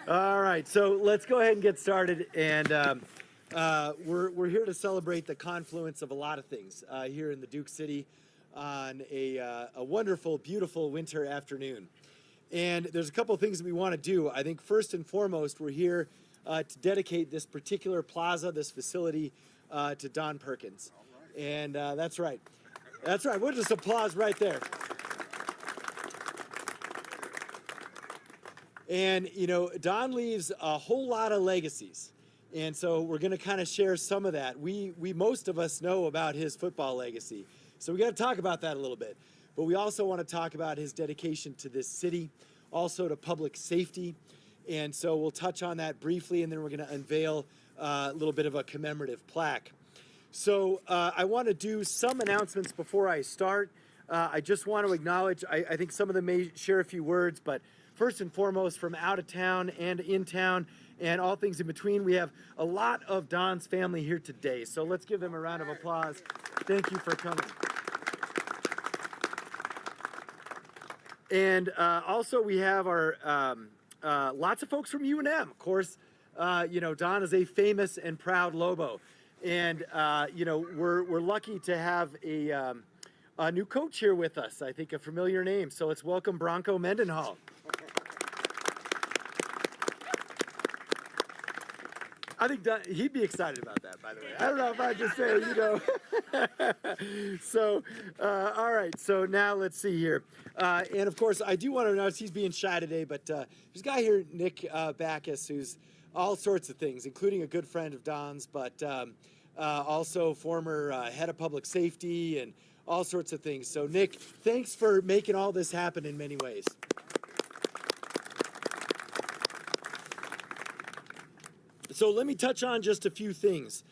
All right, so let's go ahead and get started. And we're here to celebrate the confluence of a lot of things here in the Duke City on a wonderful, beautiful winter afternoon. And there's a couple of things that we want to do. I think first and foremost, we're here to dedicate this particular plaza, this facility, to Don Perkins. And that's right. That's right. We'll just applause right there. And, you know, Don leaves a whole lot of legacies. And so we're going to kind of share some of that. Most of us know about his football legacy. So we got to talk about that a little bit. But we also want to talk about his dedication to this city, also to public safety. And so we'll touch on that briefly, and then we're going to unveil a little bit of a commemorative plaque. So I want to do some announcements before I start. I just want to acknowledge, I think some of them may share a few words, but first and foremost, from out of town and in town and all things in between, we have a lot of Don's family here today. So let's give them a round of applause. Thank you for coming. And also we have our lots of folks from UNM. Of course, you know, Don is a famous and proud Lobo. And, you know, we're lucky to have a new coach here with us. I think a familiar name. So let's welcome Bronco Mendenhall. I think he'd be excited about that, by the way. I don't know if I just say, you know. So, all right. So now let's see here. And of course, I do want to announce he's being shy today, but there's a guy here, Nick Backus, who's all sorts of things, including a good friend of Don's, but also former head of public safety and all sorts of things. So, Nick, thanks for making all this happen in many ways. So let me touch on just a few things.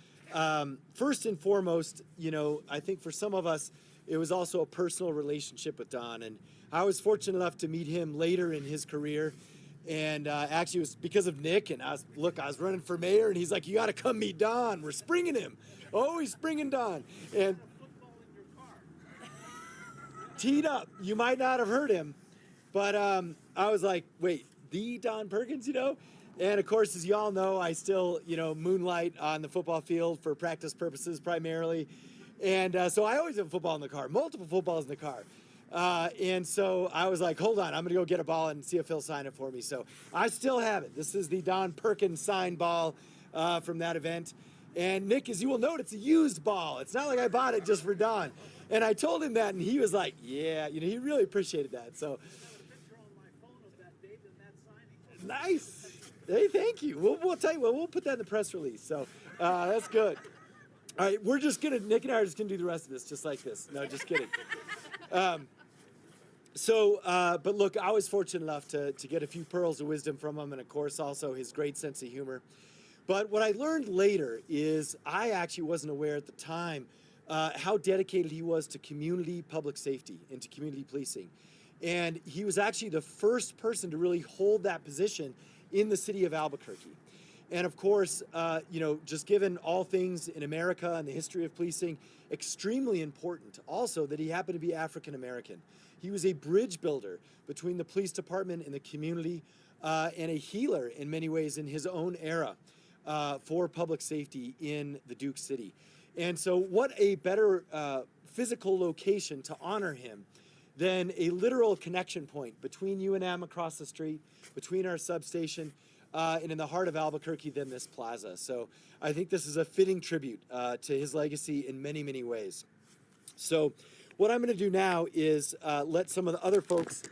First and foremost, you know, I think for some of us, it was also a personal relationship with Don. And I was fortunate enough to meet him later in his career. And actually, it was because of Nick. And I was running for mayor, and he's like, "You got to come meet Don. We're springing him." Oh, he's springing Don. And teed up. You might not have heard him. But I was like, wait, the Don Perkins, you know? And of course, as you all know, I still, you know, moonlight on the football field for practice purposes primarily. And so I always have football in the car, multiple footballs in the car. And so I was like, hold on, I'm going to go get a ball and see if he'll sign it for me. So I still have it. This is the Don Perkins signed ball from that event. And Nick, as you will note, it's a used ball. It's not like I bought it just for Don. And I told him that, and he was like, yeah, you know, he really appreciated that. So nice. Hey, thank you. We'll tell you what, we'll put that in the press release. So that's good. All right, Nick and I are just gonna do the rest of this just like this. No, just kidding. But look, I was fortunate enough to get a few pearls of wisdom from him, and of course also his great sense of humor. But what I learned later is I actually wasn't aware at the time how dedicated he was to community public safety and to community policing. And he was actually the first person to really hold that position in the city of Albuquerque. And of course, you know, just given all things in America and the history of policing, extremely important also that he happened to be African American. He was a bridge builder between the police department and the community, and a healer in many ways in his own era for public safety in the Duke City. And so what a better physical location to honor him than a literal connection point between UNM across the street, between our substation, and in the heart of Albuquerque than this plaza. So I think this is a fitting tribute to his legacy in many, many ways. So what I'm going to do now is let some of the other folks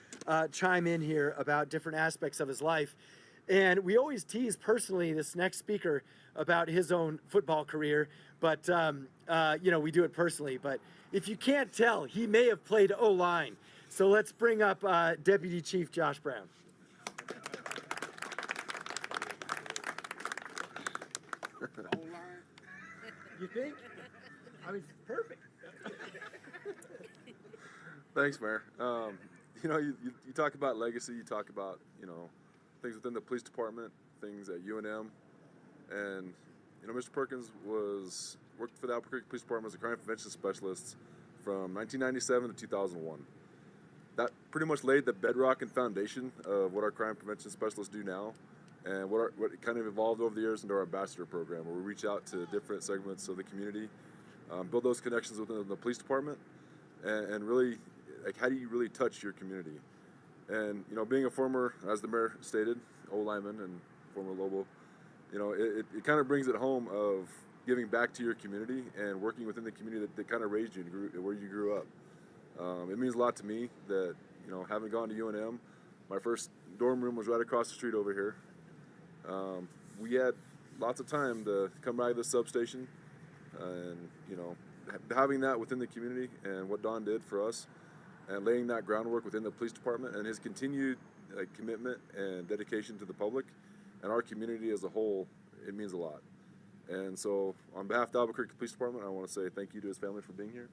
chime in here about different aspects of his life. And we always tease personally this next speaker about his own football career, but you know, we do it personally. But if you can't tell, he may have played O-line. So let's bring up Deputy Chief Josh Brown. O-line? You think? I mean, perfect. Thanks, Mayor. You know, you talk about legacy, you talk about, you know, things within the police department, things at UNM, and, you know, Mr. Perkins worked for the Albuquerque Police Department as a crime prevention specialist from 1997 to 2001. That pretty much laid the bedrock and foundation of what our crime prevention specialists do now, and what kind of evolved over the years into our ambassador program, where we reach out to different segments of the community, build those connections within the police department, and really, like, how do you really touch your community? And, you know, being a former, as the mayor stated, old lineman and former Lobo, you know, it kind of brings it home of giving back to your community and working within the community that kind of raised you and where you grew up. It means a lot to me that, you know, having gone to UNM, my first dorm room was right across the street over here. We had lots of time to come by the substation, and, you know, having that within the community and what Don did for us and laying that groundwork within the police department and his continued commitment and dedication to the public and our community as a whole, it means a lot. And so on behalf of the Albuquerque Police Department, I want to say thank you to his family for being here.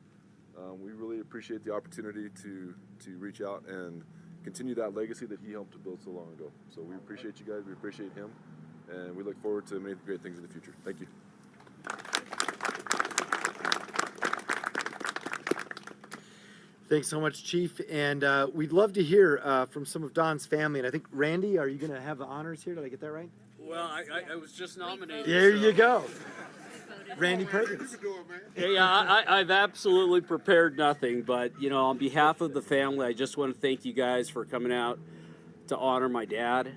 We really appreciate the opportunity to reach out and continue that legacy that he helped to build so long ago. So we appreciate you guys, we appreciate him, and we look forward to many great things in the future. Thank you. Thanks so much, Chief. And we'd love to hear from some of Don's family. And I think, Randy, are you going to have the honors here? Did I get that right? Well, I was just nominated. There so. you go. Randy Perkins. Yeah, I've absolutely prepared nothing. But, you know, on behalf of the family, I just want to thank you guys for coming out to honor my dad.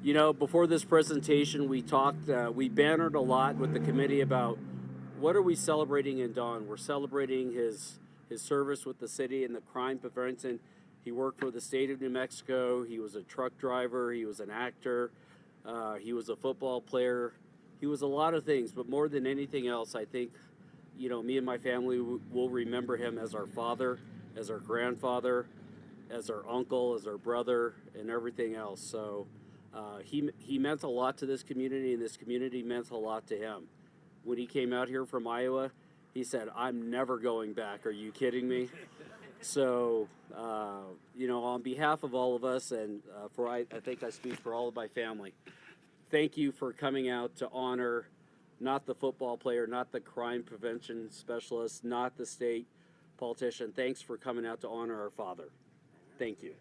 You know, before this presentation, we talked, we bannered a lot with the committee about what are we celebrating in Don. We're celebrating his service with the city and the crime prevention. He worked for the state of New Mexico. He was a truck driver. He was an actor. He was a football player. He was a lot of things, but more than anything else, I think, you know, me and my family will remember him as our father, as our grandfather, as our uncle, as our brother, and everything else. So he meant a lot to this community, and this community meant a lot to him. When he came out here from Iowa, he said, "I'm never going back. Are you kidding me?" So, you know, on behalf of all of us, and I think I speak for all of my family, thank you for coming out to honor not the football player, not the crime prevention specialist, not the state politician. Thanks for coming out to honor our father. Thank you.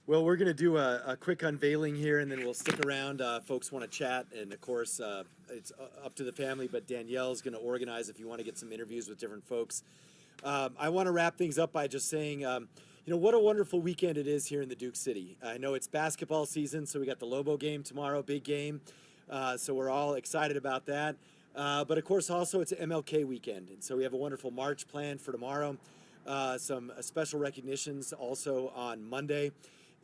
Well, we're going to do a quick unveiling here, and then we'll stick around. Folks want to chat, and of course, it's up to the family, but Danielle's going to organize if you want to get some interviews with different folks. I want to wrap things up by just saying, you know, what a wonderful weekend it is here in the Duke City. I know it's basketball season, so we got the Lobo game tomorrow, big game. So we're all excited about that. But of course, also it's an MLK weekend, and so we have a wonderful march planned for tomorrow. Some special recognitions also on Monday.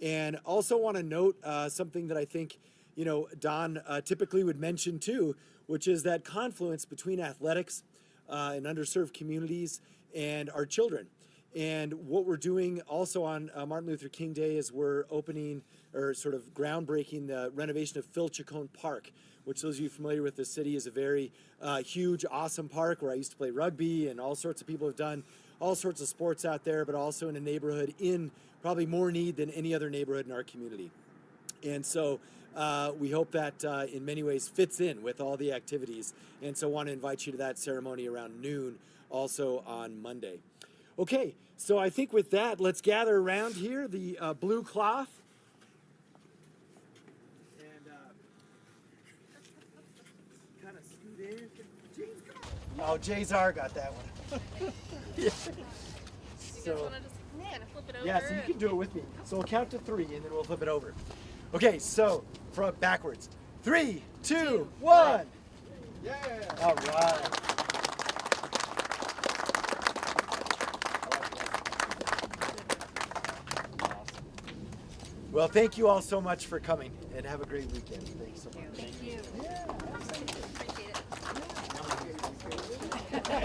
And also want to note something that I think, you know, Don typically would mention too, which is that confluence between athletics and underserved communities and our children. And what we're doing also on Martin Luther King Day is we're opening or sort of groundbreaking the renovation of Phil Chacon Park, which those of you familiar with the city is a very huge, awesome park where I used to play rugby, and all sorts of people have done all sorts of sports out there, but also in a neighborhood in probably more need than any other neighborhood in our community. And so we hope that in many ways fits in with all the activities. And so want to invite you to that ceremony around noon also on Monday. Okay, so I think with that, let's gather around here, the blue cloth. And kind of scoot in. James, come on. Oh, Jayzar got that one. Yeah. You guys want to just kind of flip it over? Yeah, so you can do it with me. So we'll count to 3 and then we'll flip it over. Okay, so from backwards. 3, 2, 1. Yeah. All right. Well, thank you all so much for coming, and have a great weekend. Thanks so much. Thank you. Yeah, absolutely.